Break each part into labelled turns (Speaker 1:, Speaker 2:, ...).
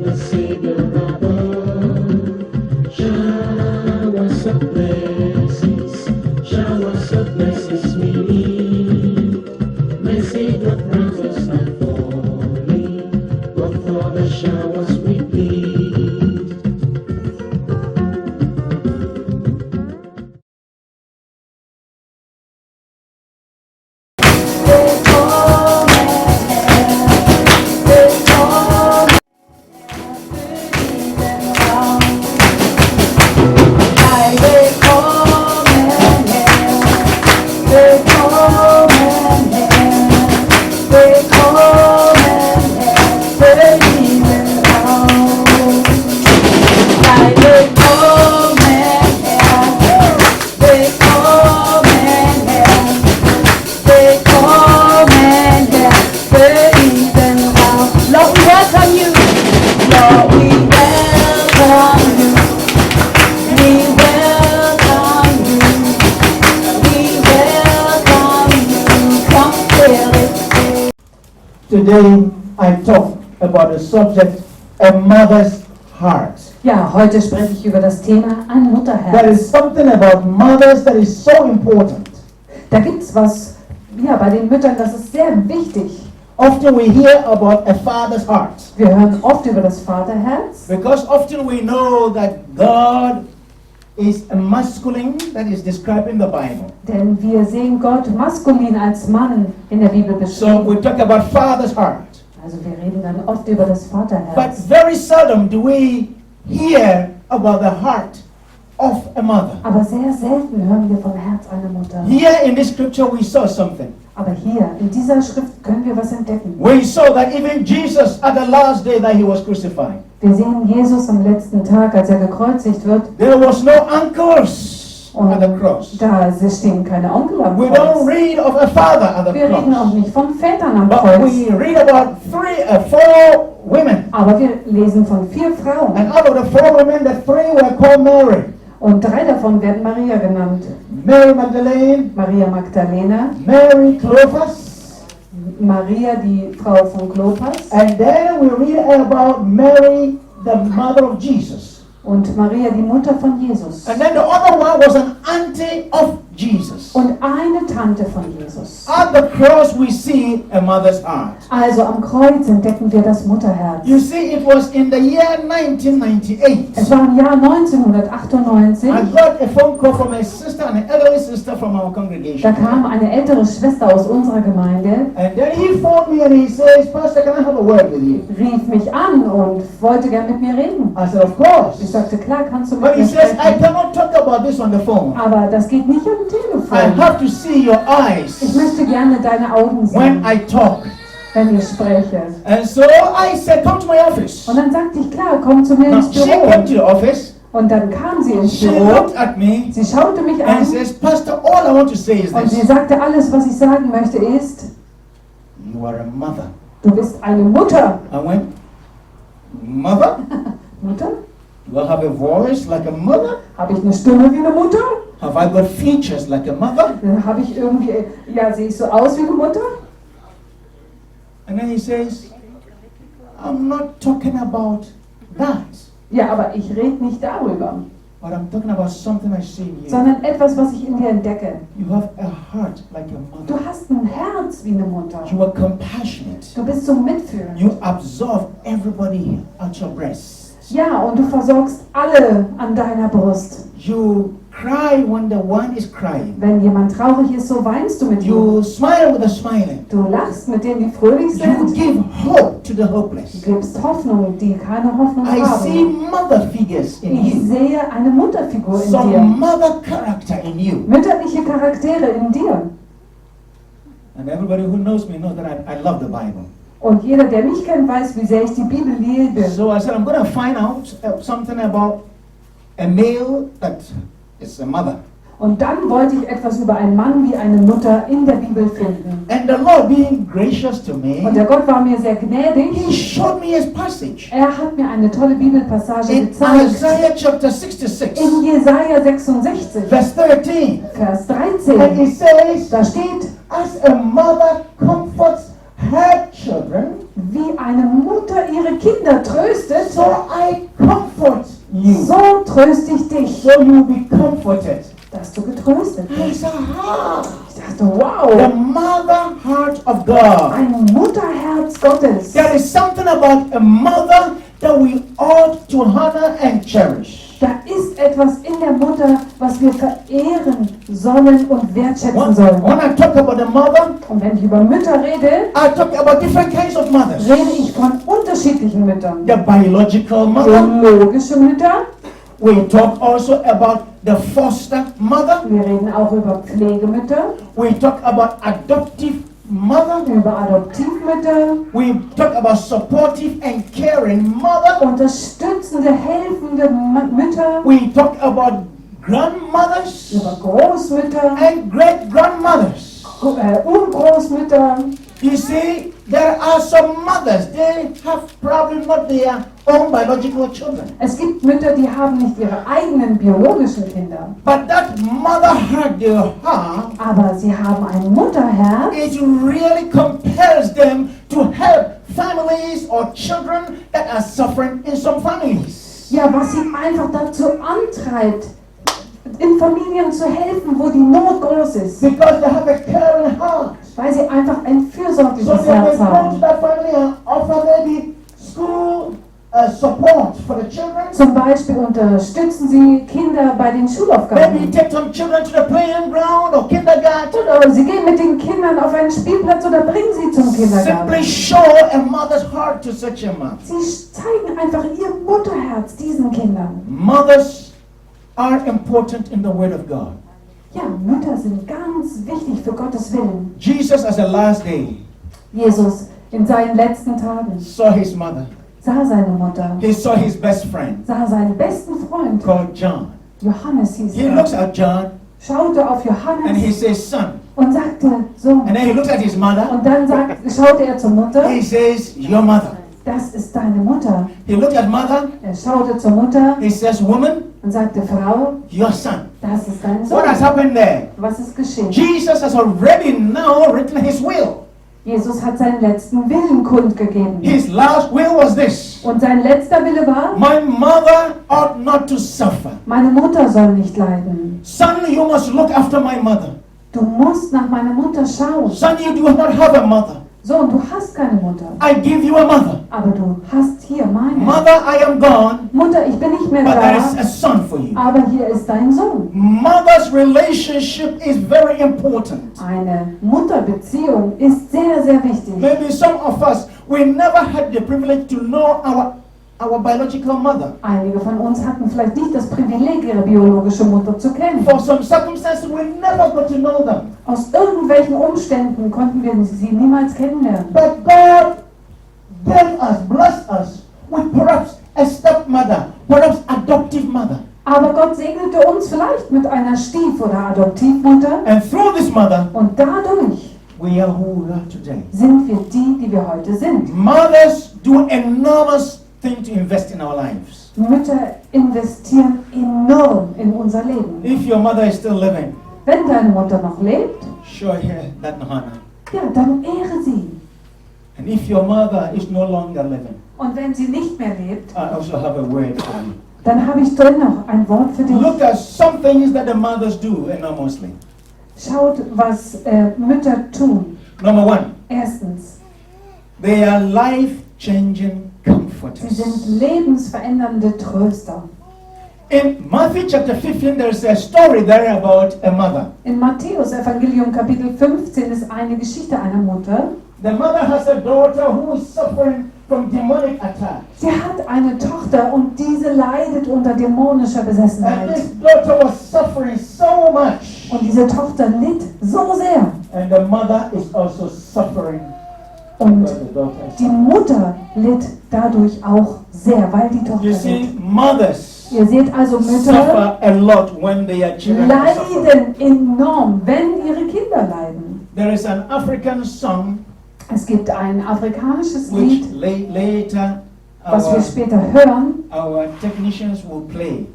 Speaker 1: the Savior above. Showers of blessings we need. Message of promises are falling, but for the showers we plead.
Speaker 2: Today I talk about the subject, a mother's heart.
Speaker 3: Ja, heute spreche ich über das Thema ein Mutterherz.
Speaker 2: There is something about mothers that is so important.
Speaker 3: Da gibt's was, ja, bei den Müttern, das ist sehr wichtig.
Speaker 2: Often we hear about a father's heart.
Speaker 3: Wir hören oft über das Vaterherz,
Speaker 2: Because often we know that God is a masculine that is described in the Bible.
Speaker 3: denn wir sehen Gott maskulin als Mann in der Bibel
Speaker 2: So
Speaker 3: beschrieben.
Speaker 2: we talk about father's heart.
Speaker 3: Also wir reden dann oft über das
Speaker 2: But
Speaker 3: Vaterherz.
Speaker 2: very seldom do we hear about the heart of a mother.
Speaker 3: Aber sehr selten hören wir vom Herz einer Mutter.
Speaker 2: Here in this scripture we saw something.
Speaker 3: Aber hier, in dieser Schrift, können wir was entdecken.
Speaker 2: We saw that even Jesus at the last day that he was crucified,
Speaker 3: Wir sehen Jesus am letzten Tag, als er gekreuzigt wird.
Speaker 2: there was no anchors
Speaker 3: Und
Speaker 2: at the cross.
Speaker 3: da stehen keine Onkel am
Speaker 2: We don't
Speaker 3: Kreuz.
Speaker 2: read of a father at the
Speaker 3: Wir reden auch
Speaker 2: cross.
Speaker 3: nicht von Vätern am
Speaker 2: But
Speaker 3: Kreuz.
Speaker 2: we read about four women.
Speaker 3: Aber wir lesen von 4 Frauen.
Speaker 2: And out of the 4 women, the 3 were called Mary.
Speaker 3: Und 3 davon werden Maria genannt.
Speaker 2: Mary Magdalene,
Speaker 3: Maria Magdalena,
Speaker 2: Mary Clopas,
Speaker 3: Maria, die Frau von Klopas,
Speaker 2: and then we read about Mary, the mother of Jesus.
Speaker 3: und Maria, die Mutter von Jesus.
Speaker 2: And then the other one was an auntie of Jesus.
Speaker 3: Und eine Tante von Jesus.
Speaker 2: At the cross we see a mother's heart.
Speaker 3: Also am Kreuz entdecken wir das Mutterherz.
Speaker 2: You see, it was in the year 1998.
Speaker 3: Es war im Jahr 1998.
Speaker 2: I got a phone call from a sister, an elderly sister from our
Speaker 3: Da
Speaker 2: congregation.
Speaker 3: kam eine ältere Schwester aus unserer Gemeinde,
Speaker 2: And then he phoned me and he says, Pastor, can I have a word with you?
Speaker 3: rief mich an und wollte gern mit mir reden.
Speaker 2: I said, of course.
Speaker 3: Ich sagte, klar, kannst du
Speaker 2: But
Speaker 3: mit
Speaker 2: he
Speaker 3: mir
Speaker 2: says, I
Speaker 3: sprechen.
Speaker 2: cannot talk about this on the phone.
Speaker 3: Aber das geht nicht am
Speaker 2: I
Speaker 3: Telefon.
Speaker 2: have to see your eyes
Speaker 3: Ich möchte gerne deine Augen
Speaker 2: when
Speaker 3: sehen,
Speaker 2: I talk.
Speaker 3: wenn ich spreche.
Speaker 2: And so I said, come to my office.
Speaker 3: Und dann sagte ich, klar, komm zu mir
Speaker 2: Now,
Speaker 3: ins
Speaker 2: she came to
Speaker 3: Büro.
Speaker 2: the office.
Speaker 3: Und dann kam sie ins
Speaker 2: She
Speaker 3: Büro.
Speaker 2: looked at me
Speaker 3: Sie schaute mich
Speaker 2: and
Speaker 3: an
Speaker 2: says, Pastor, all I want to say is
Speaker 3: und sie
Speaker 2: this.
Speaker 3: sagte, alles, was ich sagen möchte, ist,
Speaker 2: You are a mother.
Speaker 3: du bist eine Mutter.
Speaker 2: I went, mother?
Speaker 3: Mutter?
Speaker 2: Do I have a voice like a mother?
Speaker 3: Habe ich eine Stimme wie eine Mutter?
Speaker 2: Have I got features like a mother?
Speaker 3: Habe ich irgendwie, ja, sehe ich so aus wie eine Mutter?
Speaker 2: And then he says, I'm not talking about that,
Speaker 3: Ja, aber ich rede nicht darüber,
Speaker 2: but I'm talking about something I see in you.
Speaker 3: sondern etwas, was ich in dir entdecke.
Speaker 2: You have a heart like a
Speaker 3: Du
Speaker 2: mother.
Speaker 3: hast ein Herz wie eine Mutter.
Speaker 2: You are compassionate.
Speaker 3: Du bist so mitfühlend.
Speaker 2: You absorb everybody at your breast.
Speaker 3: Ja, und du versorgst alle an deiner Brust.
Speaker 2: You cry when the one is crying.
Speaker 3: Wenn jemand traurig ist, so weinst du mit ihm.
Speaker 2: You smile with the smiling.
Speaker 3: Du lachst mit denen, die fröhlich
Speaker 2: You
Speaker 3: sind.
Speaker 2: give hope to the hopeless.
Speaker 3: Du gibst Hoffnung, die keine Hoffnung
Speaker 2: I see
Speaker 3: haben.
Speaker 2: mother figures in
Speaker 3: Ich
Speaker 2: you.
Speaker 3: sehe eine Mutterfigur in
Speaker 2: Some
Speaker 3: dir.
Speaker 2: mother character in you.
Speaker 3: Mütterliche Charaktere in dir.
Speaker 2: And everybody who knows me knows that I love the Bible.
Speaker 3: Und jeder, der mich kennt, weiß, wie sehr ich die Bibel liebe.
Speaker 2: So I said, I'm going to find out something about a male that is a mother.
Speaker 3: Und dann wollte ich etwas über einen Mann wie eine Mutter in der Bibel finden.
Speaker 2: And the Lord being gracious to
Speaker 3: Und
Speaker 2: me,
Speaker 3: der Gott war mir sehr
Speaker 2: He
Speaker 3: gnädig.
Speaker 2: showed me His passage.
Speaker 3: Er hat mir eine tolle Bibelpassage
Speaker 2: In
Speaker 3: gezeigt.
Speaker 2: Isaiah chapter 66,
Speaker 3: In Jesaja 66,
Speaker 2: verse 13.
Speaker 3: Vers
Speaker 2: And
Speaker 3: 13.
Speaker 2: it says,
Speaker 3: Da steht,
Speaker 2: as a mother comforts her children,
Speaker 3: wie eine Mutter ihre Kinder tröstet, tröste ich dich,
Speaker 2: so you will be comforted.
Speaker 3: dass du getröstet
Speaker 2: I
Speaker 3: bist.
Speaker 2: said, ah,
Speaker 3: Ich dachte, wow,
Speaker 2: the mother heart of God.
Speaker 3: ein Mutterherz Gottes.
Speaker 2: There is something about a mother that we ought to honor and cherish.
Speaker 3: Da ist etwas in der Mutter, was wir verehren sollen und wertschätzen sollen.
Speaker 2: When I talk about the mother,
Speaker 3: Und wenn ich über Mütter rede,
Speaker 2: I talk about different kinds of mothers.
Speaker 3: rede ich von unterschiedlichen Müttern.
Speaker 2: The biological mother.
Speaker 3: Biologische Mütter,
Speaker 2: We talk also about the foster mother.
Speaker 3: wir reden auch über Pflegemütter,
Speaker 2: We talk about adoptive mother.
Speaker 3: über Adoptivmütter,
Speaker 2: We talk about supportive and caring mother.
Speaker 3: unterstützende, helfende Mütter,
Speaker 2: We talk about grandmothers
Speaker 3: über Großmütter,
Speaker 2: and great grandmothers.
Speaker 3: Urgroßmütter.
Speaker 2: You see, there are some mothers, they have probably not their own biological children.
Speaker 3: Es gibt Mütter, die haben nicht ihre eigenen biologischen Kinder,
Speaker 2: But that mother heart they have,
Speaker 3: aber sie haben ein Mutterherz.
Speaker 2: it really compels them to help families or children that are suffering in some families.
Speaker 3: Ja, was sie einfach dazu antreibt, in Familien zu helfen, wo die Not groß ist,
Speaker 2: Because they have a caring heart.
Speaker 3: weil sie einfach ein
Speaker 2: So
Speaker 3: fürsorgliches
Speaker 2: they
Speaker 3: Herz
Speaker 2: can go to
Speaker 3: haben.
Speaker 2: that family and offer maybe school support for the children.
Speaker 3: Zum Beispiel unterstützen sie Kinder bei den
Speaker 2: Maybe
Speaker 3: Schulaufgaben.
Speaker 2: take some children to the playing ground or kindergarten.
Speaker 3: Oder sie gehen mit den Kindern auf einen Spielplatz oder bringen sie zum
Speaker 2: Simply
Speaker 3: Kindergarten.
Speaker 2: show a mother's heart to such a mother.
Speaker 3: Sie zeigen einfach ihr Mutterherz diesen Kindern.
Speaker 2: Mothers are important in the Word of God.
Speaker 3: Ja, Mütter sind ganz wichtig für Gottes Willen.
Speaker 2: Jesus, as the last day,
Speaker 3: Jesus in seinen letzten Tagen
Speaker 2: saw his mother.
Speaker 3: sah seine Mutter,
Speaker 2: He saw his best friend
Speaker 3: sah seinen besten Freund,
Speaker 2: called John.
Speaker 3: Johannes hieß
Speaker 2: He looks
Speaker 3: er,
Speaker 2: at John
Speaker 3: schaute auf
Speaker 2: and he
Speaker 3: Johannes
Speaker 2: says, son.
Speaker 3: und sagte, Sohn.
Speaker 2: And then he looks at his mother.
Speaker 3: Und dann schaute er zur Mutter,
Speaker 2: He says, your mother.
Speaker 3: das ist deine Mutter.
Speaker 2: He looked at mother.
Speaker 3: Er schaute zur Mutter
Speaker 2: He says, woman,
Speaker 3: und sagte, Frau,
Speaker 2: your son.
Speaker 3: das ist dein
Speaker 2: What has
Speaker 3: Sohn.
Speaker 2: happened there?
Speaker 3: Was ist geschehen?
Speaker 2: Jesus has already now written his will.
Speaker 3: Jesus hat seinen letzten Willen kundgegeben.
Speaker 2: His last will was this.
Speaker 3: Und sein letzter Wille war,
Speaker 2: My mother ought not to suffer.
Speaker 3: meine Mutter soll nicht leiden.
Speaker 2: Son, you must look after my mother.
Speaker 3: Du musst nach meiner Mutter schauen.
Speaker 2: Son, you do not have a mother.
Speaker 3: Sohn, du hast keine Mutter.
Speaker 2: I give you a mother.
Speaker 3: Aber du hast hier meine.
Speaker 2: Mother, I am gone,
Speaker 3: Mutter, ich bin nicht mehr
Speaker 2: but there is
Speaker 3: da.
Speaker 2: a son for you.
Speaker 3: Aber hier ist dein Sohn.
Speaker 2: Mother's relationship is very important.
Speaker 3: Eine Mutterbeziehung ist sehr, sehr wichtig.
Speaker 2: Maybe some of us, we never had the privilege to know our biological mother.
Speaker 3: Einige von uns hatten vielleicht nicht das Privileg, ihre biologische Mutter zu kennen.
Speaker 2: For some circumstances, we never got to know them.
Speaker 3: Aus irgendwelchen Umständen konnten wir sie niemals kennenlernen.
Speaker 2: But God gave us, blessed us with perhaps a stepmother, perhaps adoptive mother.
Speaker 3: Aber Gott segnete uns vielleicht mit einer Stief- oder Adoptivmutter.
Speaker 2: And through this mother,
Speaker 3: Und dadurch
Speaker 2: we are who we are today.
Speaker 3: sind wir die wir heute sind.
Speaker 2: Mothers do enormous thing to invest in our lives.
Speaker 3: Mütter investieren enorm in unser Leben.
Speaker 2: If your mother is still living,
Speaker 3: Wenn deine Mutter noch lebt,
Speaker 2: show her that honor.
Speaker 3: ja, dann ehre sie.
Speaker 2: And if your mother is no longer living,
Speaker 3: Und wenn sie nicht mehr lebt,
Speaker 2: I also have a word for you.
Speaker 3: dann habe ich dennoch ein Wort für dich.
Speaker 2: Look at some things that the mothers do enormously.
Speaker 3: Schaut, was Mütter tun.
Speaker 2: Number one,
Speaker 3: Erstens,
Speaker 2: they are life-changing
Speaker 3: sie
Speaker 2: comforters.
Speaker 3: sind lebensverändernde Tröster.
Speaker 2: In Matthew chapter 15, there's a story there about a mother.
Speaker 3: In Matthäus Evangelium Kapitel 15 ist eine Geschichte einer Mutter.
Speaker 2: The mother has a daughter who is suffering from demonic attacks.
Speaker 3: Sie hat eine Tochter und diese leidet unter dämonischer
Speaker 2: And
Speaker 3: Besessenheit.
Speaker 2: this daughter was suffering so much.
Speaker 3: Und diese Tochter litt so sehr.
Speaker 2: And the mother is also suffering
Speaker 3: Und
Speaker 2: because the daughter is
Speaker 3: die Mutter litt dadurch auch sehr, weil die Tochter
Speaker 2: You see,
Speaker 3: litt.
Speaker 2: mothers
Speaker 3: Ihr seht also, Mütter
Speaker 2: suffer a lot when their children are suffering.
Speaker 3: leiden enorm, wenn ihre Kinder leiden.
Speaker 2: There is an African song
Speaker 3: Es gibt ein afrikanisches
Speaker 2: which
Speaker 3: Lied,
Speaker 2: later
Speaker 3: was wir später hören.
Speaker 2: our technicians will play.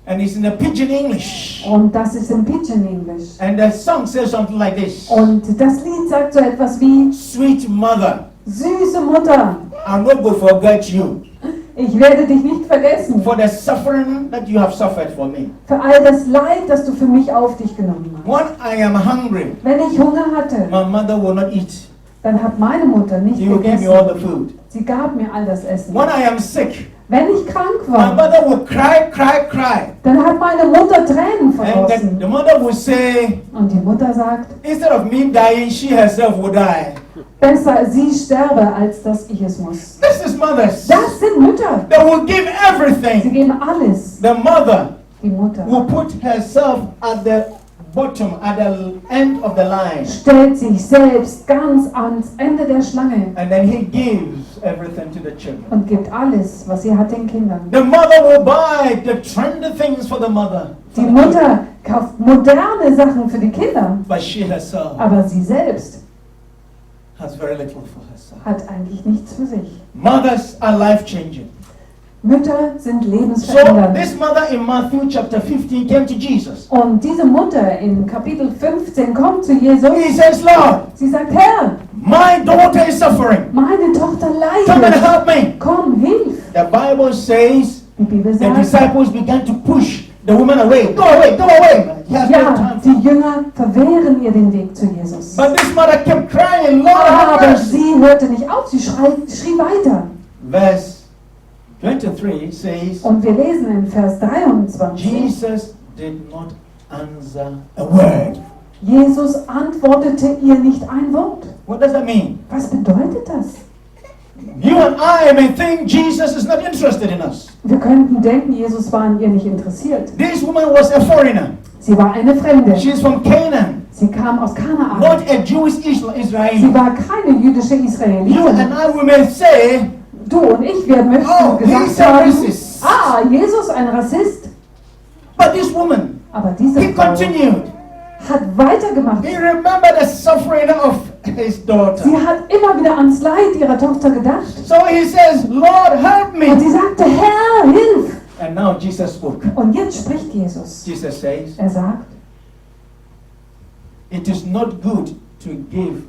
Speaker 2: And it's in a pidgin English.
Speaker 3: Und das ist im Pidgin English.
Speaker 2: And the song says something like this.
Speaker 3: Und das Lied sagt so etwas wie,
Speaker 2: Sweet mother,
Speaker 3: süße Mutter,
Speaker 2: I'm not going to forget you.
Speaker 3: ich werde dich nicht vergessen.
Speaker 2: for the suffering that you have suffered for me.
Speaker 3: Für all das Leid, das du für mich auf dich genommen hast.
Speaker 2: When I am hungry,
Speaker 3: Wenn ich Hunger hatte,
Speaker 2: my mother will not eat.
Speaker 3: dann hat meine Mutter nicht
Speaker 2: She will give me all the
Speaker 3: gegessen.
Speaker 2: food.
Speaker 3: Sie gab mir all das Essen.
Speaker 2: When I am sick,
Speaker 3: Wenn ich krank
Speaker 2: my
Speaker 3: war,
Speaker 2: mother will cry.
Speaker 3: dann hat meine Mutter Tränen
Speaker 2: And the
Speaker 3: vergossen.
Speaker 2: mother will say,
Speaker 3: Und die Mutter sagt,
Speaker 2: instead of me dying, she herself will die.
Speaker 3: besser sie sterbe, als dass ich es muss.
Speaker 2: This is mothers.
Speaker 3: Das sind Mütter.
Speaker 2: They will give
Speaker 3: Sie
Speaker 2: everything.
Speaker 3: geben alles.
Speaker 2: The mother
Speaker 3: Die Mutter
Speaker 2: will put herself at the bottom, at the end of the line.
Speaker 3: stellt sich selbst ganz ans Ende der Schlange
Speaker 2: And then he gives everything to the children.
Speaker 3: und gibt alles, was sie hat, den Kindern.
Speaker 2: The mother will buy the trendy things for the mother.
Speaker 3: Die Mutter kauft moderne Sachen für die Kinder,
Speaker 2: But she herself
Speaker 3: aber sie selbst
Speaker 2: has very little for herself.
Speaker 3: hat eigentlich nichts für sich.
Speaker 2: Mothers are life-changing.
Speaker 3: Mütter sind
Speaker 2: So
Speaker 3: lebensverändernd.
Speaker 2: this mother in Matthew chapter 15 came to Jesus.
Speaker 3: Und diese Mutter in Kapitel 15 kommt zu Jesus.
Speaker 2: He says, Lord,
Speaker 3: Sie sagt, Herr,
Speaker 2: my daughter is suffering.
Speaker 3: meine Tochter
Speaker 2: Come and
Speaker 3: leidet.
Speaker 2: help me.
Speaker 3: Komm, hilf.
Speaker 2: The Bible says
Speaker 3: Die Bibel
Speaker 2: the
Speaker 3: sagt,
Speaker 2: disciples began to push the woman away. Go away, go away. He has no
Speaker 3: ja,
Speaker 2: time.
Speaker 3: die Jünger verwehren ihr den Weg zu Jesus.
Speaker 2: But this mother kept crying, Lord, have
Speaker 3: Aber
Speaker 2: mercy.
Speaker 3: sie hörte nicht auf, sie schrie weiter.
Speaker 2: Verse 23 says,
Speaker 3: Und wir lesen in Vers 23,
Speaker 2: Jesus did not answer a word.
Speaker 3: Jesus antwortete ihr nicht ein Wort.
Speaker 2: What does that mean?
Speaker 3: Was bedeutet das?
Speaker 2: You and I may think Jesus is not interested in us.
Speaker 3: Wir könnten denken, Jesus war an ihr nicht interessiert.
Speaker 2: This woman was a foreigner.
Speaker 3: Sie war eine Fremde.
Speaker 2: She's from Canaan,
Speaker 3: Sie kam aus Kanaan.
Speaker 2: not a Jewish
Speaker 3: Sie
Speaker 2: Israeli.
Speaker 3: war keine jüdische
Speaker 2: You and
Speaker 3: Israelitin.
Speaker 2: I, we may say,
Speaker 3: Du und ich, wir möchten
Speaker 2: oh,
Speaker 3: gesagt
Speaker 2: he's a
Speaker 3: haben,
Speaker 2: racist.
Speaker 3: Jesus, ein Rassist.
Speaker 2: But this woman,
Speaker 3: Aber diese
Speaker 2: he
Speaker 3: Frau
Speaker 2: continued.
Speaker 3: hat weitergemacht.
Speaker 2: He remembered the suffering of his
Speaker 3: Sie
Speaker 2: daughter.
Speaker 3: hat immer wieder ans Leid ihrer Tochter gedacht.
Speaker 2: So he says, Lord, help
Speaker 3: Und
Speaker 2: me.
Speaker 3: sie sagte, Herr, hilf!
Speaker 2: And now Jesus spoke.
Speaker 3: Und jetzt spricht Jesus.
Speaker 2: Jesus says,
Speaker 3: Er sagt,
Speaker 2: it is not good to give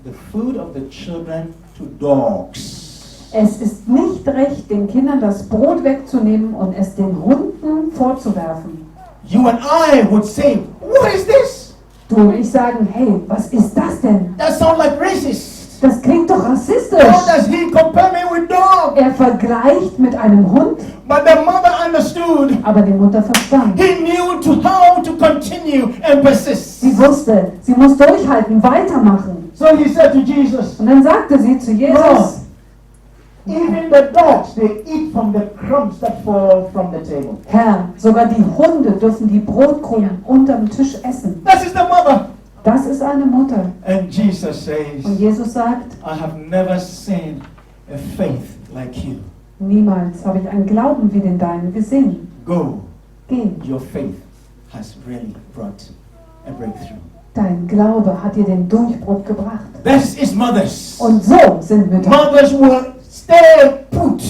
Speaker 2: the food of the children to dogs.
Speaker 3: es ist nicht recht, den Kindern das Brot wegzunehmen und es den Hunden vorzuwerfen.
Speaker 2: You and I would say, what is this?
Speaker 3: Du und ich sagen, hey, was ist das denn?
Speaker 2: That sounds like racist.
Speaker 3: Das klingt doch rassistisch.
Speaker 2: How does he compare me with dog?
Speaker 3: Er vergleicht mit einem Hund,
Speaker 2: But the mother understood.
Speaker 3: aber die Mutter verstand.
Speaker 2: He knew how to continue and persist.
Speaker 3: Sie wusste, sie muss durchhalten, weitermachen.
Speaker 2: So he said to Jesus,
Speaker 3: Und dann sagte sie zu Jesus,
Speaker 2: even the dogs, they eat from the crumbs that fall from the table.
Speaker 3: Herr, sogar die Hunde dürfen die Brotkrumen unterm Tisch essen.
Speaker 2: That is the mother.
Speaker 3: Das ist eine Mutter.
Speaker 2: And Jesus says,
Speaker 3: Und Jesus sagt,
Speaker 2: I have never seen a faith like you.
Speaker 3: niemals habe ich einen Glauben wie den deinen gesehen.
Speaker 2: Go.
Speaker 3: Geh,
Speaker 2: Your faith has really brought a breakthrough.
Speaker 3: dein Glaube hat dir den Durchbruch gebracht.
Speaker 2: This is mothers.
Speaker 3: Und so sind Mütter.
Speaker 2: Mothers will stay put.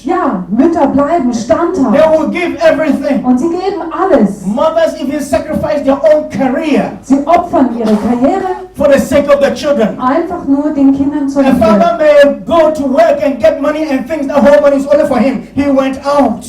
Speaker 3: Ja, Mütter bleiben
Speaker 2: They
Speaker 3: standhaft.
Speaker 2: will give everything.
Speaker 3: Und sie geben alles.
Speaker 2: Mothers even sacrifice their own career
Speaker 3: Sie opfern ihre Karriere
Speaker 2: for the sake of the children.
Speaker 3: einfach nur den Kindern zur
Speaker 2: A
Speaker 3: Liebe.
Speaker 2: father may go to work and get money and thinks that whole money is only for him. He went out.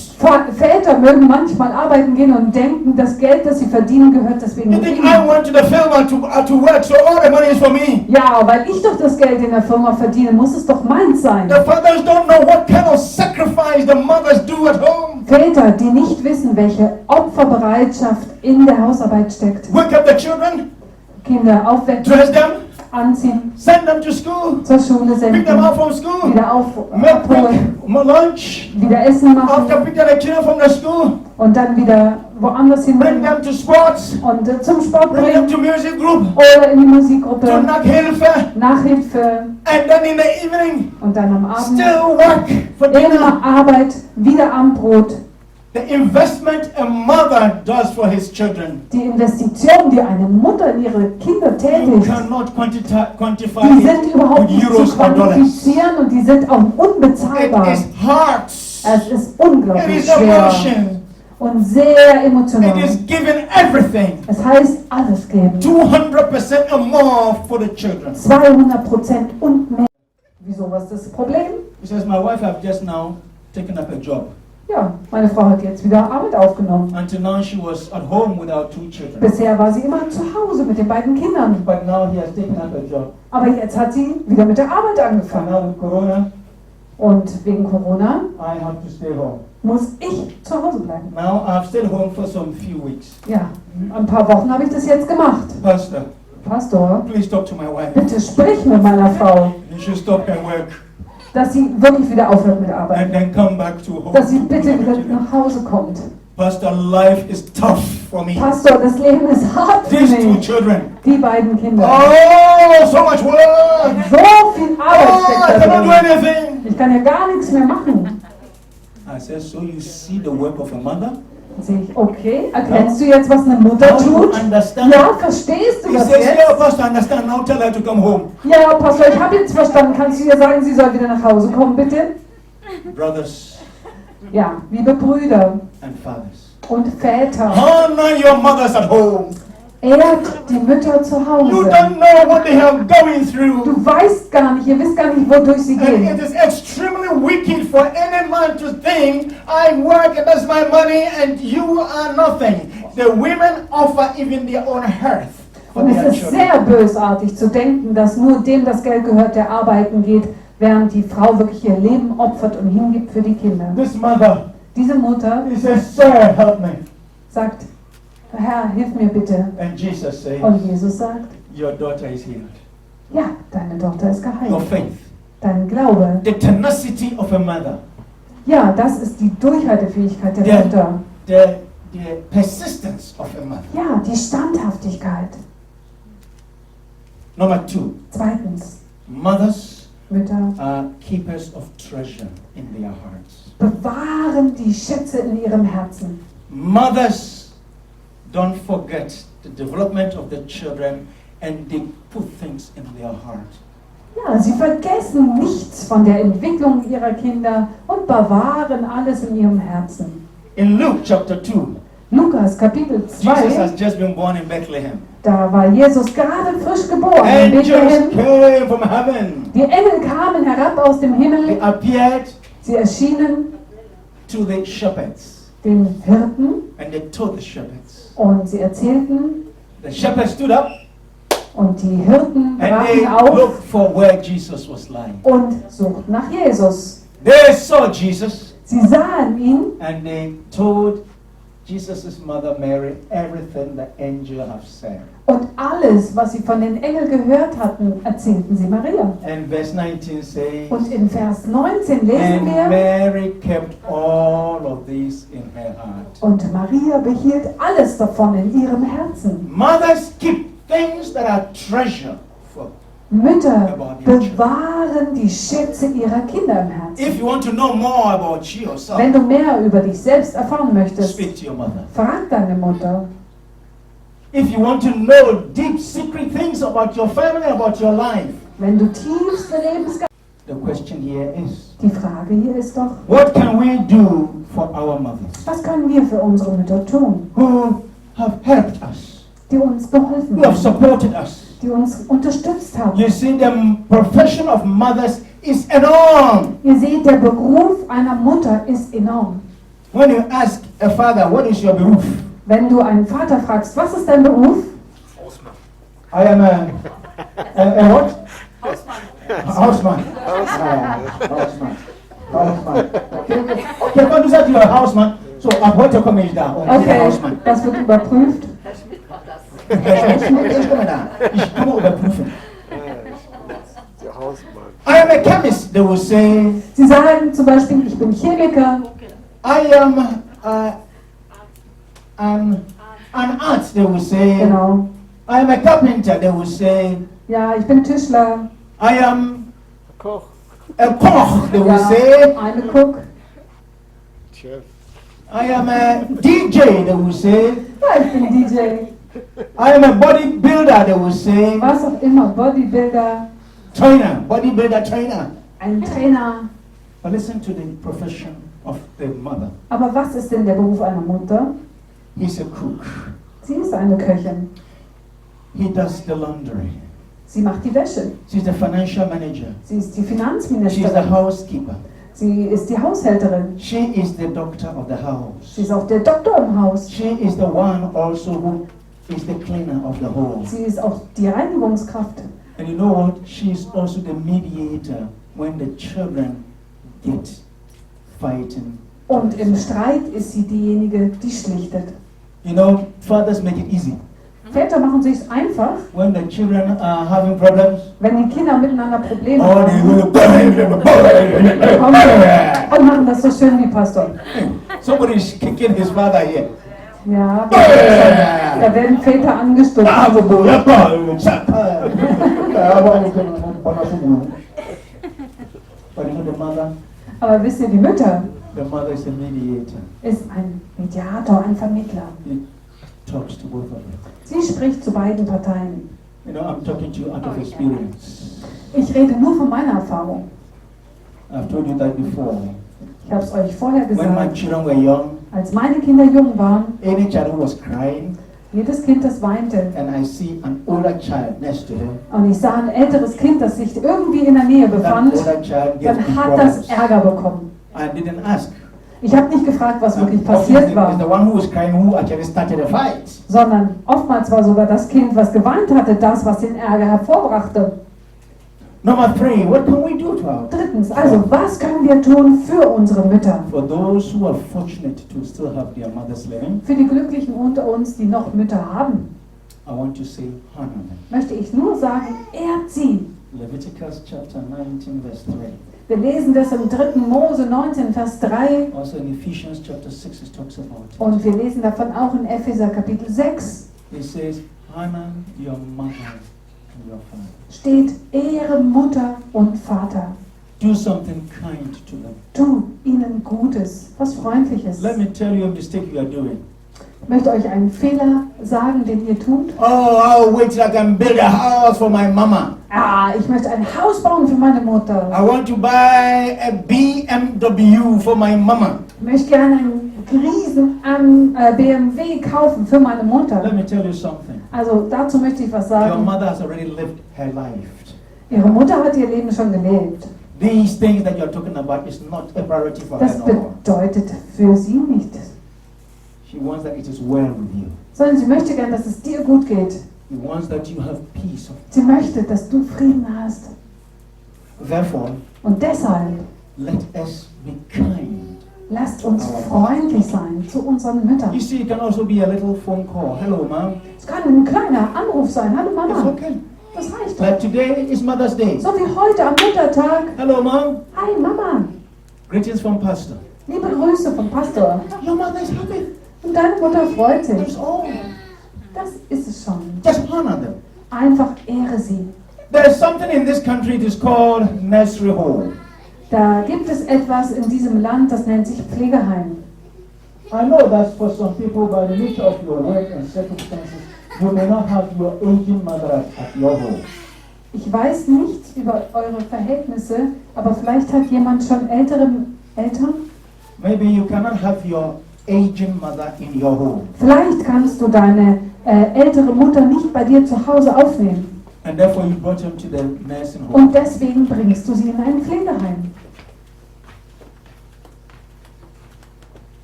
Speaker 3: Väter mögen manchmal arbeiten gehen und denken, das Geld, das sie verdienen, gehört deswegen
Speaker 2: You think
Speaker 3: ihnen.
Speaker 2: I went to the film to work, so all the money is for me.
Speaker 3: Ja, weil ich doch das Geld in der Firma verdiene, muss es doch meins sein.
Speaker 2: The fathers don't know what kind of sacrifice the mothers do at home.
Speaker 3: Väter, die nicht wissen, welche Opferbereitschaft in der Hausarbeit steckt.
Speaker 2: Wake up the children,
Speaker 3: Kinder aufwecken,
Speaker 2: dress them,
Speaker 3: anziehen,
Speaker 2: send them to school,
Speaker 3: zur Schule
Speaker 2: pick them
Speaker 3: senden,
Speaker 2: up from school,
Speaker 3: wieder
Speaker 2: make
Speaker 3: abholen,
Speaker 2: lunch.
Speaker 3: wieder Essen
Speaker 2: After
Speaker 3: machen
Speaker 2: picking the children from the school,
Speaker 3: und dann wieder woanders
Speaker 2: bring
Speaker 3: hinbringen
Speaker 2: them to sports,
Speaker 3: und zum Sport
Speaker 2: bring them
Speaker 3: bringen
Speaker 2: to music group,
Speaker 3: oder in die
Speaker 2: to
Speaker 3: Musikgruppe,
Speaker 2: Naghilfe,
Speaker 3: Nachhilfe
Speaker 2: and then in the evening,
Speaker 3: und dann am Abend
Speaker 2: still work for dinner.
Speaker 3: immer Arbeit, wieder Abendbrot.
Speaker 2: The investment a mother does for his children,
Speaker 3: Die Investition, die eine Mutter in ihre Kinder
Speaker 2: you
Speaker 3: tätigt,
Speaker 2: cannot quantify
Speaker 3: die
Speaker 2: it
Speaker 3: sind überhaupt
Speaker 2: with
Speaker 3: nicht zu
Speaker 2: euros or dollars.
Speaker 3: quantifizieren und die sind auch unbezahlbar.
Speaker 2: It is hearts.
Speaker 3: Es ist
Speaker 2: It
Speaker 3: unglaublich
Speaker 2: is
Speaker 3: schwer
Speaker 2: emotion.
Speaker 3: und sehr
Speaker 2: It
Speaker 3: emotional.
Speaker 2: is giving everything.
Speaker 3: Es heißt alles geben.
Speaker 2: 200% or more for the children.
Speaker 3: 200% und mehr. Wieso, was ist das Problem?
Speaker 2: Because my wife have just now taken up a job.
Speaker 3: Ja, meine Frau hat jetzt wieder Arbeit aufgenommen.
Speaker 2: Until now she was at home with our 2 children.
Speaker 3: Bisher war sie immer zu Hause mit den beiden Kindern.
Speaker 2: But now he has taken up a job.
Speaker 3: Aber jetzt hat sie wieder mit der Arbeit
Speaker 2: And
Speaker 3: angefangen.
Speaker 2: now with Corona,
Speaker 3: Und wegen Corona
Speaker 2: I have to stay home.
Speaker 3: muss ich zu Hause bleiben.
Speaker 2: Now I've stayed home for some few weeks.
Speaker 3: Ja, ein paar Wochen habe ich das jetzt gemacht.
Speaker 2: Pastor,
Speaker 3: Pastor,
Speaker 2: please talk to my wife.
Speaker 3: bitte sprich mit meiner Frau,
Speaker 2: You should stop her work
Speaker 3: dass sie wirklich wieder aufhört mit Arbeit.
Speaker 2: and then come back to home.
Speaker 3: Dass sie bitte wieder nach Hause kommt.
Speaker 2: Pastor, life is tough for me.
Speaker 3: Pastor, das Leben ist hart für
Speaker 2: These 2
Speaker 3: mich.
Speaker 2: children.
Speaker 3: Die beiden Kinder.
Speaker 2: Oh, so much work.
Speaker 3: So viel Arbeit
Speaker 2: Oh, I
Speaker 3: steckt da
Speaker 2: cannot do
Speaker 3: drin.
Speaker 2: anything.
Speaker 3: Ich kann ja gar nichts mehr machen.
Speaker 2: I said, so you see the work of a mother?
Speaker 3: Dann sehe ich, okay, erkennst du jetzt, was eine Mutter
Speaker 2: Now you
Speaker 3: tut?
Speaker 2: understand?
Speaker 3: Ja, verstehst du
Speaker 2: He
Speaker 3: das
Speaker 2: says, yeah,
Speaker 3: jetzt?
Speaker 2: Pastor, I understand. Now tell her to come home.
Speaker 3: Ja, Pastor, ich habe jetzt verstanden. Kannst du ihr sagen, sie soll wieder nach Hause kommen, bitte?
Speaker 2: Brothers
Speaker 3: Ja, liebe Brüder
Speaker 2: and fathers,
Speaker 3: und Väter,
Speaker 2: honor your mothers at home.
Speaker 3: ehrt die Mütter zu
Speaker 2: You
Speaker 3: Hause.
Speaker 2: don't know what they have going through.
Speaker 3: Du weißt gar nicht, ihr wisst gar nicht, wodurch sie
Speaker 2: And it
Speaker 3: gehen.
Speaker 2: is extremely wicked for any man to think, I work and that's my money and you are nothing. The women offer even their own hearth for
Speaker 3: Und
Speaker 2: their
Speaker 3: es ist
Speaker 2: children.
Speaker 3: sehr bösartig zu denken, dass nur dem das Geld gehört, der arbeiten geht, während die Frau wirklich ihr Leben opfert und hingibt für die Kinder.
Speaker 2: This mother,
Speaker 3: Diese Mutter
Speaker 2: he says, Sir, help me.
Speaker 3: sagt, Herr, hilf mir bitte.
Speaker 2: And Jesus says,
Speaker 3: Und Jesus sagt,
Speaker 2: your daughter is healed.
Speaker 3: ja, deine Tochter ist
Speaker 2: Your
Speaker 3: geheilt.
Speaker 2: faith,
Speaker 3: Dein Glaube,
Speaker 2: the tenacity of a mother,
Speaker 3: ja, das ist die Durchhaltefähigkeit der
Speaker 2: Ja.
Speaker 3: Mutter.
Speaker 2: the persistence of a mother.
Speaker 3: Ja, die Standhaftigkeit.
Speaker 2: Number 2,
Speaker 3: Zweitens,
Speaker 2: mothers
Speaker 3: Mütter
Speaker 2: are keepers of treasure in their hearts.
Speaker 3: bewahren die Schätze in ihrem Herzen.
Speaker 2: Mothers don't forget the development of the children and they put things in their heart.
Speaker 3: Ja, sie vergessen nichts von der Entwicklung ihrer Kinder und bewahren alles in ihrem Herzen.
Speaker 2: In Luke chapter 2,
Speaker 3: Lukas Kapitel
Speaker 2: Jesus
Speaker 3: 2,
Speaker 2: has just been born in Bethlehem.
Speaker 3: da war Jesus gerade frisch geboren in
Speaker 2: Angels
Speaker 3: Bethlehem.
Speaker 2: came from heaven.
Speaker 3: Die Engel kamen herab aus dem
Speaker 2: They
Speaker 3: Himmel,
Speaker 2: appeared
Speaker 3: sie erschienen
Speaker 2: to the shepherds
Speaker 3: den Hirten
Speaker 2: and they told the shepherds.
Speaker 3: und sie erzählten
Speaker 2: The shepherds stood up
Speaker 3: und die Hirten
Speaker 2: and they
Speaker 3: brachen auf
Speaker 2: looked for where Jesus was lying.
Speaker 3: und suchten nach Jesus.
Speaker 2: They saw Jesus
Speaker 3: Sie sahen ihn
Speaker 2: and they told Jesus' mother Mary everything the angel have said.
Speaker 3: und alles, was sie von den Engeln gehört hatten, erzählten sie Maria.
Speaker 2: And verse 19 says,
Speaker 3: Und in Vers 19 lesen
Speaker 2: and
Speaker 3: wir,
Speaker 2: Mary kept all of these in her heart.
Speaker 3: und Maria behielt alles davon in ihrem Herzen.
Speaker 2: Mothers keep things that are treasure for.
Speaker 3: Mütter bewahren die Schätze ihrer Kinder im Herzen.
Speaker 2: If you want to know more about yourself,
Speaker 3: Wenn du mehr über dich selbst erfahren möchtest,
Speaker 2: speak to your mother.
Speaker 3: frag deine Mutter.
Speaker 2: If you want to know deep secret things about your family, about your life,
Speaker 3: Wenn du tiefste Lebensgeheimnisse,
Speaker 2: the question here is,
Speaker 3: die Frage hier ist doch,
Speaker 2: what can we do for our mothers
Speaker 3: was können wir für unsere Mütter tun,
Speaker 2: who have helped us,
Speaker 3: die uns geholfen
Speaker 2: who have
Speaker 3: haben,
Speaker 2: supported us?
Speaker 3: die uns unterstützt haben?
Speaker 2: You see, the profession of mothers is enormous.
Speaker 3: Ihr seht, der Beruf einer Mutter ist enorm.
Speaker 2: When you ask a father, what is your beruf?
Speaker 3: Wenn du einen Vater fragst, was ist dein Beruf?
Speaker 2: I am a what? Houseman. Houseman. Okay, when you say to your houseman, so ab heute komme ich da.
Speaker 3: Okay,
Speaker 2: Houseman.
Speaker 3: das wird überprüft.
Speaker 2: Ich komme da. Ich komme überprüfen. I am a chemist, they will say.
Speaker 3: Sie sagen zum Beispiel, ich bin Chemiker.
Speaker 2: I am an artist, they will say.
Speaker 3: Genau.
Speaker 2: I am a carpenter, they will say.
Speaker 3: Ja, ich bin Tischler.
Speaker 2: I am a koch, they will
Speaker 3: Ja,
Speaker 2: say.
Speaker 3: eine Cook.
Speaker 2: I am a DJ, they will say.
Speaker 3: Ja, ich bin DJ.
Speaker 2: I am a bodybuilder, they will say.
Speaker 3: Was auch immer, Bodybuilder,
Speaker 2: Trainer, bodybuilder trainer.
Speaker 3: ein Trainer.
Speaker 2: But listen to the profession of the mother.
Speaker 3: Aber was ist denn der Beruf einer Mutter?
Speaker 2: He's a cook.
Speaker 3: Sie ist eine Köchin.
Speaker 2: He does the laundry.
Speaker 3: Sie macht die Wäsche.
Speaker 2: She's the financial manager.
Speaker 3: Sie ist die
Speaker 2: She's the
Speaker 3: Finanzministerin.
Speaker 2: housekeeper.
Speaker 3: Sie ist die Haushälterin.
Speaker 2: She is the doctor of the house.
Speaker 3: Sie ist auch der Doktor im Haus.
Speaker 2: She is the one also who is the cleaner of the home.
Speaker 3: Sie ist auch die Reinigungskraft.
Speaker 2: And you know what? She is also the mediator when the children get fighting.
Speaker 3: Und im Streit ist sie diejenige, die schlichtet.
Speaker 2: You know, fathers make it easy.
Speaker 3: Väter machen sich einfach,
Speaker 2: When the children are having problems,
Speaker 3: wenn die Kinder miteinander Probleme
Speaker 2: oh, they
Speaker 3: haben.
Speaker 2: will
Speaker 3: Und machen das so schön wie Pastor.
Speaker 2: Somebody is kicking his father here.
Speaker 3: Ja, da werden Väter angestupst.
Speaker 2: But you know the mother?
Speaker 3: Aber wisst ihr, die Mutter
Speaker 2: The mother is a mediator.
Speaker 3: ist ein Mediator, ein Vermittler.
Speaker 2: He talks to both of them.
Speaker 3: Sie spricht zu beiden Parteien.
Speaker 2: You know, I'm talking to you out of experience.
Speaker 3: Ich rede nur von meiner Erfahrung.
Speaker 2: I've told you that before.
Speaker 3: Ich habe es euch vorher
Speaker 2: When my
Speaker 3: gesagt.
Speaker 2: children were young,
Speaker 3: Als meine Kinder jung waren,
Speaker 2: any child who was crying,
Speaker 3: jedes Kind, das weinte,
Speaker 2: and I see an older child next to him,
Speaker 3: und ich sah ein älteres Kind, das sich irgendwie in der Nähe
Speaker 2: that
Speaker 3: befand,
Speaker 2: older child gets
Speaker 3: dann
Speaker 2: big
Speaker 3: hat das
Speaker 2: problems.
Speaker 3: Ärger bekommen.
Speaker 2: I didn't ask.
Speaker 3: Ich habe nicht gefragt, was wirklich
Speaker 2: Often
Speaker 3: passiert
Speaker 2: it's the
Speaker 3: war,
Speaker 2: one who was crying who actually started a fight.
Speaker 3: sondern oftmals war sogar das Kind, was geweint hatte, das, was den Ärger hervorbrachte.
Speaker 2: Number 3, what can we do to our
Speaker 3: Drittens, also was können wir tun für unsere Mütter?
Speaker 2: For those who are fortunate to still have their mothers living,
Speaker 3: Für die Glücklichen unter uns, die noch Mütter haben,
Speaker 2: I want to say honor them.
Speaker 3: möchte ich nur sagen, ehrt sie.
Speaker 2: Leviticus chapter 19 verse 3.
Speaker 3: Wir lesen das im 3. Mose 19, Vers 3
Speaker 2: Also in Ephesians chapter 6 it talks about it.
Speaker 3: und wir lesen davon auch in Epheser Kapitel 6.
Speaker 2: It says, honor your mother and your father.
Speaker 3: Steht, ehre Mutter und Vater.
Speaker 2: Do something kind to them.
Speaker 3: Tu ihnen Gutes, was Freundliches.
Speaker 2: Let me tell you a mistake you are doing.
Speaker 3: Ich möchte euch einen Fehler sagen, den ihr tut.
Speaker 2: Oh, I'll wait till I can build a house for my mama.
Speaker 3: Ich möchte ein Haus bauen für meine Mutter.
Speaker 2: I want to buy a BMW for my mama.
Speaker 3: Ich möchte gerne einen riesen BMW kaufen für meine
Speaker 2: Let
Speaker 3: Mutter.
Speaker 2: me tell you something.
Speaker 3: Also dazu möchte ich was
Speaker 2: Your
Speaker 3: sagen.
Speaker 2: mother has already lived her life.
Speaker 3: Ihre Mutter hat ihr Leben schon gelebt.
Speaker 2: These things that you're talking about is not a priority for her
Speaker 3: Das
Speaker 2: no more.
Speaker 3: bedeutet für sie nicht.
Speaker 2: She wants that it is well with you.
Speaker 3: Sondern sie möchte gern, dass es dir gut geht.
Speaker 2: She wants that you have peace.
Speaker 3: Sie möchte, dass du Frieden hast.
Speaker 2: Therefore,
Speaker 3: Und deshalb
Speaker 2: let us be kind.
Speaker 3: lasst uns freundlich sein zu unseren Müttern.
Speaker 2: You see, it can also be a little phone call. Hello, mom.
Speaker 3: Es kann ein kleiner Anruf sein. Hallo
Speaker 2: It's
Speaker 3: Mama.
Speaker 2: okay.
Speaker 3: Das reicht.
Speaker 2: Like today is Mother's Day.
Speaker 3: So wie heute am Muttertag.
Speaker 2: Hello, mom.
Speaker 3: Hi Mama.
Speaker 2: Greetings from Pastor.
Speaker 3: Liebe Grüße vom Pastor.
Speaker 2: Your mother is happy.
Speaker 3: Und deine Mutter freut
Speaker 2: That's
Speaker 3: sich.
Speaker 2: all.
Speaker 3: Das ist es schon.
Speaker 2: Just honor them.
Speaker 3: Einfach ehre sie.
Speaker 2: There is something in this country, it is called nursery home.
Speaker 3: Da gibt es etwas in diesem Land, das nennt sich Pflegeheim.
Speaker 2: I know that for some people, by the nature of your work and circumstances, you may not have your aging mother at your home.
Speaker 3: Ich weiß nichts über eure Verhältnisse, aber vielleicht hat jemand schon ältere Eltern.
Speaker 2: Maybe you cannot have your aging mother in your home.
Speaker 3: Vielleicht kannst du deine ältere Mutter nicht bei dir zu Hause aufnehmen.
Speaker 2: And therefore you brought him to the nursing home.
Speaker 3: Und deswegen bringst du sie in ein Pflegeheim.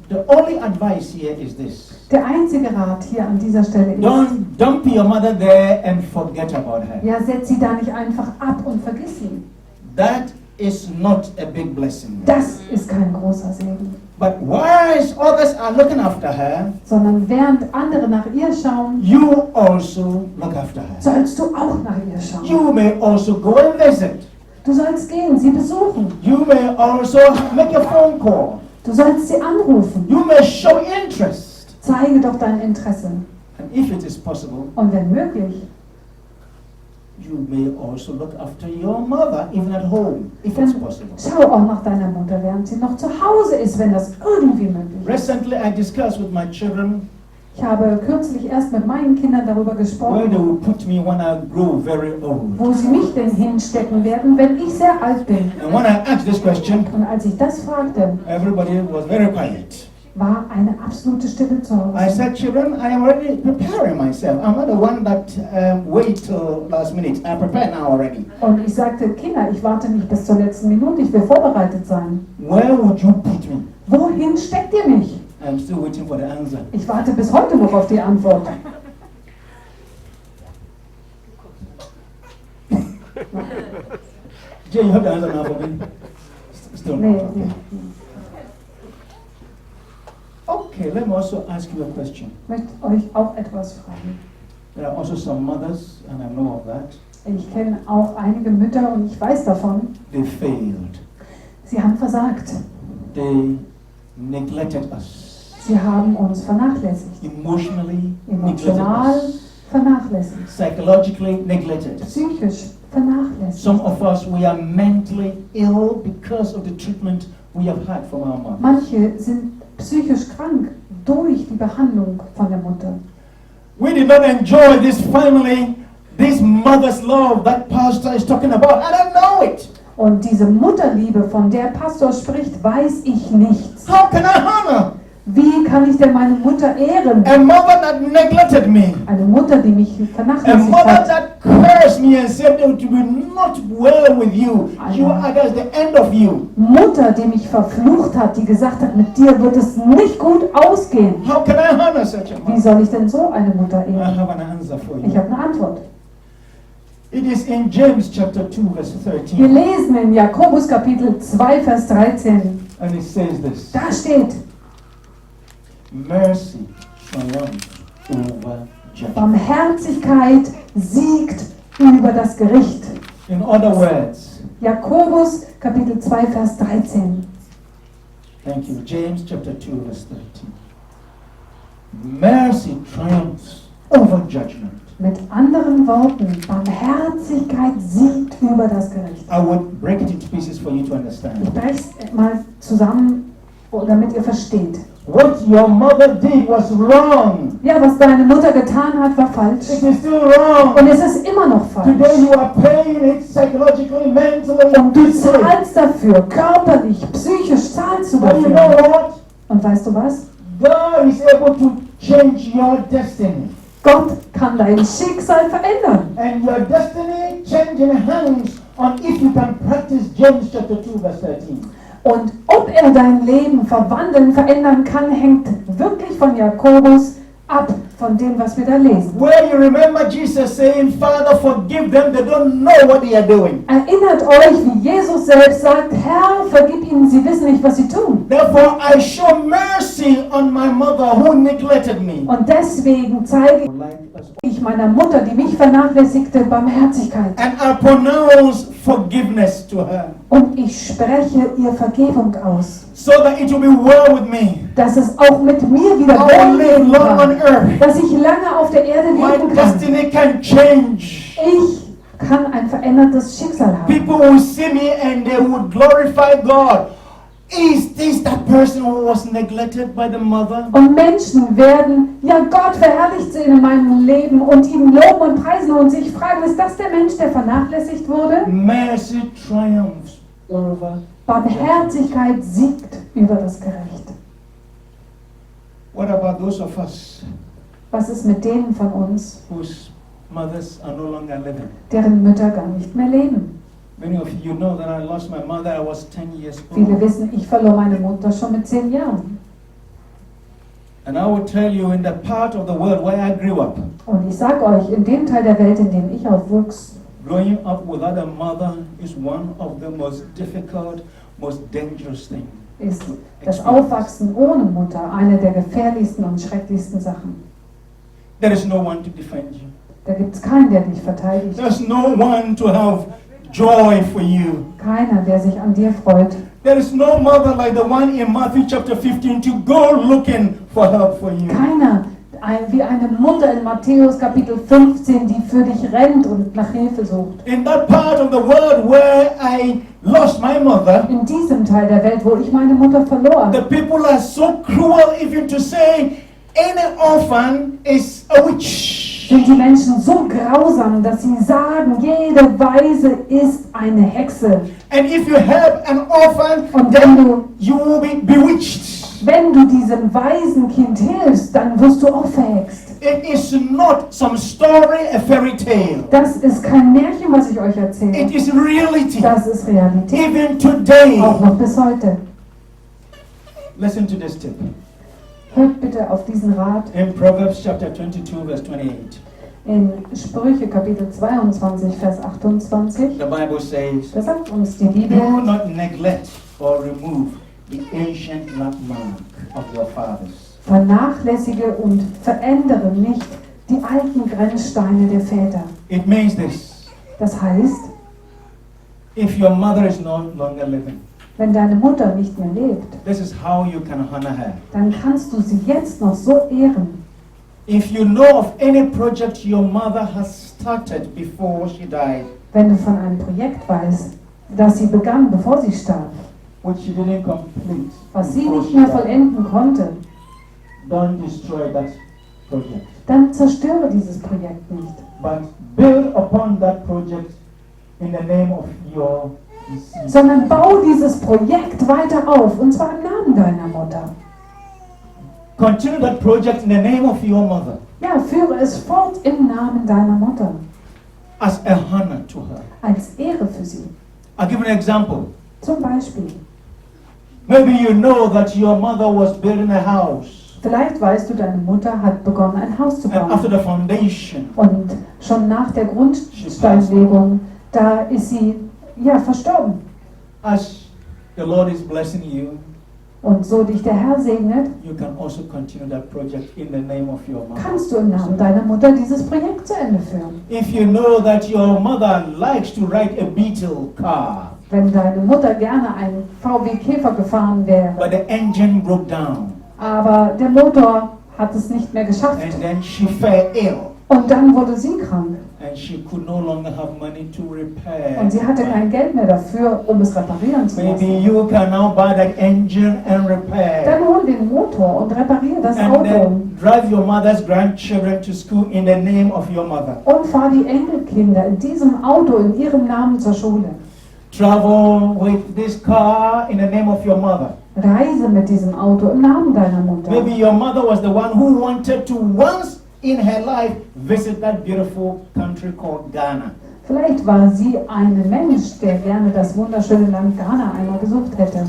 Speaker 2: The only advice here is this.
Speaker 3: Der einzige Rat hier an dieser Stelle ist,
Speaker 2: Don't dump your mother there and forget about her.
Speaker 3: ja, setz sie da nicht einfach ab und vergiss sie.
Speaker 2: That is not a big blessing.
Speaker 3: Das ist kein großer Segen.
Speaker 2: But whilst others are looking after her,
Speaker 3: Sondern während andere nach ihr schauen,
Speaker 2: you also look after her.
Speaker 3: sollst du auch nach ihr schauen.
Speaker 2: You may also go and visit.
Speaker 3: Du sollst gehen, sie besuchen.
Speaker 2: You may also make a phone call.
Speaker 3: Du sollst sie anrufen.
Speaker 2: You may show interest.
Speaker 3: Zeige doch dein Interesse.
Speaker 2: And if it is possible,
Speaker 3: Und wenn möglich,
Speaker 2: you may also look after your mother, even at home, if it's
Speaker 3: dann
Speaker 2: possible.
Speaker 3: schau auch nach deiner Mutter, während sie noch zu Hause ist, wenn das irgendwie möglich ist.
Speaker 2: Recently, I discussed with my children
Speaker 3: Ich habe kürzlich erst mit meinen Kindern darüber
Speaker 2: where they
Speaker 3: gesprochen,
Speaker 2: will put me when I grow very old.
Speaker 3: wo sie mich denn hinstecken werden, wenn ich sehr alt bin.
Speaker 2: And when I asked this question,
Speaker 3: Und als ich das fragte,
Speaker 2: everybody was very quiet.
Speaker 3: war eine absolute Stille zu
Speaker 2: I
Speaker 3: Hause.
Speaker 2: said, children, I am already preparing myself. I'm not the one that wait till last minute. I prepare now already.
Speaker 3: Und ich sagte, Kinder, ich warte nicht bis zur letzten Minute, ich will vorbereitet sein.
Speaker 2: Where would you put me?
Speaker 3: Wohin steckt ihr mich?
Speaker 2: I'm still waiting for the answer.
Speaker 3: Ich warte bis heute noch auf die Antwort.
Speaker 2: Jay, you have the answer now for me? Still
Speaker 3: Nee,
Speaker 2: not.
Speaker 3: nee.
Speaker 2: Okay, let me also ask you a question.
Speaker 3: Ich möchte euch auch etwas fragen.
Speaker 2: There are also some mothers, and I know of that,
Speaker 3: Ich kenne auch einige Mütter und ich weiß davon,
Speaker 2: they failed.
Speaker 3: sie haben versagt.
Speaker 2: They neglected us.
Speaker 3: Sie haben uns vernachlässigt.
Speaker 2: Emotionally neglected
Speaker 3: Emotional
Speaker 2: us.
Speaker 3: vernachlässigt.
Speaker 2: Psychologically neglected.
Speaker 3: Psychisch vernachlässigt.
Speaker 2: Some of us, we are mentally ill because of the treatment we have had from our mom.
Speaker 3: Manche sind psychisch krank durch die Behandlung von der Mutter.
Speaker 2: We did not enjoy this family, this mother's love that pastor is talking about. I don't know it.
Speaker 3: Und diese Mutterliebe, von der Pastor spricht, weiß ich nichts.
Speaker 2: How can I honor
Speaker 3: Wie kann ich denn meine Mutter ehren?
Speaker 2: a mother that neglected me?
Speaker 3: Eine Mutter, die mich
Speaker 2: A
Speaker 3: vernachlässigt
Speaker 2: mother
Speaker 3: hat.
Speaker 2: that cursed me and said it will be not well with you. You are at the end of you.
Speaker 3: Mutter, die mich verflucht hat, die gesagt hat, mit dir wird es nicht gut ausgehen.
Speaker 2: How can I honor such a
Speaker 3: Wie
Speaker 2: mother?
Speaker 3: soll ich denn so eine Mutter
Speaker 2: I
Speaker 3: ehren?
Speaker 2: have an answer for
Speaker 3: Ich
Speaker 2: you.
Speaker 3: habe eine Antwort.
Speaker 2: It is in James chapter 2 verse
Speaker 3: Wir
Speaker 2: 13.
Speaker 3: lesen in Jakobus Kapitel 2, Vers 13.
Speaker 2: And it says this.
Speaker 3: Da steht,
Speaker 2: Mercy triumphs over judgment.
Speaker 3: Barmherzigkeit siegt über das Gericht.
Speaker 2: In other words,
Speaker 3: Jakobus Kapitel 2, Vers 13.
Speaker 2: thank you, James chapter 2 verse 13. Mercy triumphs over judgment.
Speaker 3: Mit anderen Worten, Barmherzigkeit siegt über das Gericht.
Speaker 2: I would break it into pieces for you to
Speaker 3: Ich
Speaker 2: understand.
Speaker 3: breche es mal zusammen, damit ihr versteht.
Speaker 2: What your mother did was wrong.
Speaker 3: Ja, was deine Mutter getan hat, war falsch.
Speaker 2: It is still wrong.
Speaker 3: Und es ist immer noch
Speaker 2: Today
Speaker 3: falsch.
Speaker 2: you are paying it psychologically, mentally,
Speaker 3: Und du
Speaker 2: physically.
Speaker 3: zahlst dafür, körperlich, psychisch zahlst du
Speaker 2: But you know
Speaker 3: dafür.
Speaker 2: what?
Speaker 3: Und weißt du was?
Speaker 2: God is able to change your destiny.
Speaker 3: Gott kann dein Schicksal verändern.
Speaker 2: And your destiny changing hangs on if you can practice James chapter 2 verse 13.
Speaker 3: Und ob er dein Leben verwandeln, verändern kann, hängt wirklich von Jakobus ab, von dem, was wir da lesen.
Speaker 2: Where you remember Jesus saying, Father, forgive them, they don't know what they are doing.
Speaker 3: Erinnert euch, wie Jesus selbst sagt, Herr, vergib ihnen, sie wissen nicht, was sie tun.
Speaker 2: Therefore I show mercy on my mother who neglected me.
Speaker 3: Und deswegen zeige ich meiner Mutter, die mich vernachlässigte, Barmherzigkeit.
Speaker 2: And I pronounce forgiveness to her,
Speaker 3: Und ich spreche ihr Vergebung aus,
Speaker 2: so that it will be well with me.
Speaker 3: dass es auch mit mir wieder
Speaker 2: I will live
Speaker 3: wohl
Speaker 2: long on
Speaker 3: kann,
Speaker 2: earth.
Speaker 3: dass ich lange auf der Erde
Speaker 2: My
Speaker 3: leben kann.
Speaker 2: destiny can change.
Speaker 3: Ich kann ein verändertes Schicksal haben.
Speaker 2: People will see me and they would glorify God. Is this that person who was neglected by the mother?
Speaker 3: Und Menschen werden, ja, Gott verherrlicht sie in meinem Leben und ihn loben und preisen und sich fragen, ist das der Mensch, der vernachlässigt wurde?
Speaker 2: Mercy triumphs over.
Speaker 3: Barmherzigkeit siegt über das Gericht.
Speaker 2: What about those of us
Speaker 3: Was ist mit denen von uns,
Speaker 2: whose mothers are no longer living?
Speaker 3: deren Mütter gar nicht mehr leben?
Speaker 2: Many of you know that I lost my mother. I was 10 years
Speaker 3: Viele
Speaker 2: old.
Speaker 3: wissen, ich verlor meine Mutter schon mit 10 Jahren.
Speaker 2: And I will tell you, in the part of the world where I grew up,
Speaker 3: Und ich sage euch, in dem Teil der Welt, in dem ich aufwuchs,
Speaker 2: growing up without a mother is one of the most difficult, most dangerous things.
Speaker 3: ist das Aufwachsen ohne Mutter eine der gefährlichsten und schrecklichsten Sachen.
Speaker 2: There is no one to defend you.
Speaker 3: Da gibt es keinen, der dich verteidigt.
Speaker 2: There's no one to have joy for you.
Speaker 3: Keiner, der sich an dir freut.
Speaker 2: There is no mother like the one in Matthew chapter 15 to go looking for help for you.
Speaker 3: Keiner, wie eine Mutter in Matthäus Kapitel 15, die für dich rennt und nach Hilfe sucht.
Speaker 2: In that part of the world where I lost my mother,
Speaker 3: In diesem Teil der Welt, wo ich meine Mutter verlor,
Speaker 2: the people are so cruel even to say any orphan is a witch.
Speaker 3: sind die Menschen so grausam, dass sie sagen, jede Waise ist eine Hexe.
Speaker 2: And if you help an orphan,
Speaker 3: Und
Speaker 2: then
Speaker 3: wenn du
Speaker 2: you will be bewitched.
Speaker 3: Wenn du diesem weisen Kind hilfst, dann wirst du auch verhext.
Speaker 2: It is not some story, a fairy tale.
Speaker 3: Das ist kein Märchen, was ich euch erzähle.
Speaker 2: It is reality.
Speaker 3: Das ist Realität.
Speaker 2: Even today.
Speaker 3: Auch noch bis heute.
Speaker 2: Listen to this tip.
Speaker 3: Hört bitte auf diesen Rat.
Speaker 2: In Proverbs chapter 22, verse 28,
Speaker 3: In Sprüche Kapitel 22, Vers 28.
Speaker 2: the Bible says,
Speaker 3: Da sagt uns die Bibel,
Speaker 2: do not neglect or remove the ancient landmark of your fathers.
Speaker 3: vernachlässige und verändere nicht die alten Grenzsteine der Väter.
Speaker 2: It means this.
Speaker 3: Das heißt,
Speaker 2: If your mother is no longer living,
Speaker 3: wenn deine Mutter nicht mehr lebt,
Speaker 2: this is how you can honor her.
Speaker 3: dann kannst du sie jetzt noch so ehren.
Speaker 2: If you know of any project your mother has started before she died,
Speaker 3: Wenn du von einem Projekt weißt, das sie begann, bevor sie starb,
Speaker 2: which she didn't complete,
Speaker 3: was sie
Speaker 2: before
Speaker 3: nicht
Speaker 2: she
Speaker 3: mehr
Speaker 2: died,
Speaker 3: vollenden konnte,
Speaker 2: don't destroy that project.
Speaker 3: dann zerstöre dieses Projekt nicht,
Speaker 2: But build upon that project in the name of your deceased.
Speaker 3: sondern bau dieses Projekt weiter auf, und zwar im Namen deiner Mutter.
Speaker 2: Continue that project in the name of your mother
Speaker 3: Ja, führe es fort im Namen deiner Mutter,
Speaker 2: as a honor to her.
Speaker 3: als Ehre für sie.
Speaker 2: I'll give you an example.
Speaker 3: Zum Beispiel,
Speaker 2: Maybe you know that your mother was building a house,
Speaker 3: vielleicht weißt du, deine Mutter hat begonnen, ein Haus zu
Speaker 2: and after
Speaker 3: bauen.
Speaker 2: the foundation,
Speaker 3: Und schon nach der Grundsteinlegung, da ist sie, ja, verstorben.
Speaker 2: as the Lord is blessing you,
Speaker 3: Und so dich der Herr segnet,
Speaker 2: you can also continue that project in the name of your mother.
Speaker 3: kannst du im Namen deiner Mutter dieses Projekt zu Ende führen.
Speaker 2: If you know that your mother likes to ride a Beetle car,
Speaker 3: Wenn deine Mutter gerne einen VW Käfer gefahren
Speaker 2: but
Speaker 3: wäre,
Speaker 2: the engine broke down,
Speaker 3: aber der Motor hat es nicht mehr geschafft
Speaker 2: and then she fell ill,
Speaker 3: und dann wurde sie krank
Speaker 2: and she could no longer have money to repair.
Speaker 3: und sie hatte kein Geld mehr dafür, um es reparieren zu
Speaker 2: Maybe
Speaker 3: lassen.
Speaker 2: you can now buy that engine and repair,
Speaker 3: Dann hol den Motor und repariere das
Speaker 2: and
Speaker 3: Auto
Speaker 2: then drive your mother's grandchildren to school in the name of your mother.
Speaker 3: und fahr die Enkelkinder in diesem Auto in ihrem Namen zur Schule.
Speaker 2: Travel with this car in the name of your mother.
Speaker 3: Reise mit diesem Auto im Namen deiner Mutter.
Speaker 2: Maybe your mother was the one who wanted to once in her life visit that beautiful country called Ghana.
Speaker 3: Vielleicht war sie ein Mensch, der gerne das wunderschöne Land Ghana einmal besucht hätte.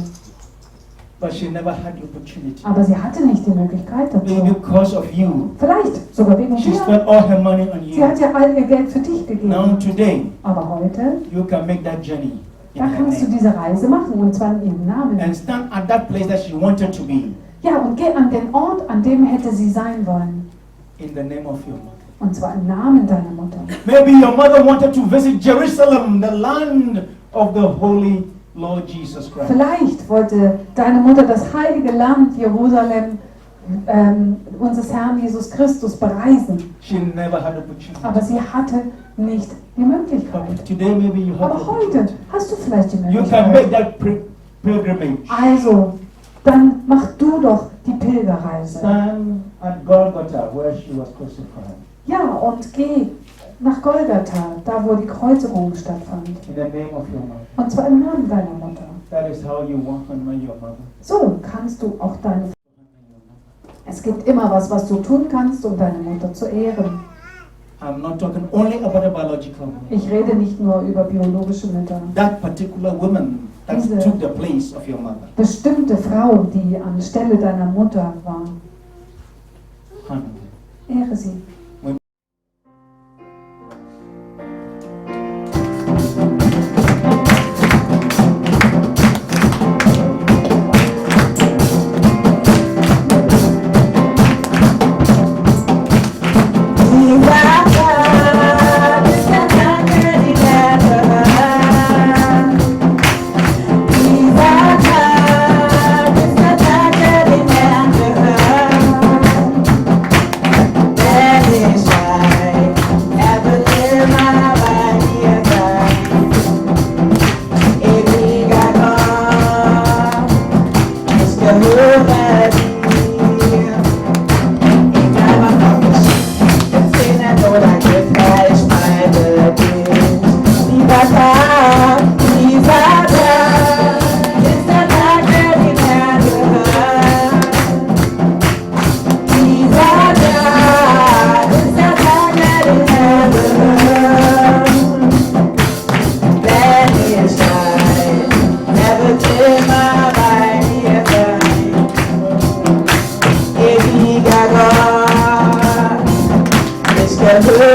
Speaker 2: But she never had the opportunity.
Speaker 3: Aber sie hatte nicht die Möglichkeit
Speaker 2: Maybe
Speaker 3: dazu.
Speaker 2: because of you.
Speaker 3: Vielleicht sogar wegen
Speaker 2: She
Speaker 3: dir.
Speaker 2: spent all her money on
Speaker 3: Sie hat
Speaker 2: you.
Speaker 3: ja all ihr Geld für dich
Speaker 2: Now
Speaker 3: gegeben.
Speaker 2: today,
Speaker 3: Aber heute,
Speaker 2: you can make that journey in
Speaker 3: da
Speaker 2: her
Speaker 3: kannst du
Speaker 2: name.
Speaker 3: diese Reise machen, und zwar in ihrem Namen.
Speaker 2: And stand at that place that she wanted to be
Speaker 3: Ja, und geh an den Ort, an dem hätte sie sein wollen.
Speaker 2: in the name of your mother.
Speaker 3: Und zwar im Namen deiner Mutter.
Speaker 2: Maybe your mother wanted to visit Jerusalem, the land of the Holy Lord Jesus Christ.
Speaker 3: Vielleicht wollte deine Mutter das heilige Land Jerusalem unseres Herrn Jesus Christus bereisen.
Speaker 2: She never had the opportunity.
Speaker 3: Aber sie hatte nicht die Möglichkeit.
Speaker 2: But today maybe you have the
Speaker 3: Aber heute
Speaker 2: opportunity.
Speaker 3: hast du vielleicht die
Speaker 2: You can make
Speaker 3: Möglichkeit.
Speaker 2: that pilgrimage.
Speaker 3: Also, dann mach du doch die Pilgerreise.
Speaker 2: Stand at Golgotha where she was crucified.
Speaker 3: Ja, und geh nach Golgatha, da wo die Kreuzigung stattfand.
Speaker 2: In the name of your mother.
Speaker 3: Und zwar im Namen deiner Mutter.
Speaker 2: That is how you want to honor your mother.
Speaker 3: So kannst du auch deine... Es gibt immer was du tun kannst, um deine Mutter zu ehren.
Speaker 2: I'm not talking only about the biological woman.
Speaker 3: Ich rede nicht nur über biologische Mütter.
Speaker 2: That particular woman that
Speaker 3: Diese-
Speaker 2: took the place of your mother.
Speaker 3: Bestimmte Frau, die anstelle deiner Mutter war.
Speaker 2: Honor.
Speaker 3: Ehre sie.
Speaker 4: That
Speaker 3: erhöht.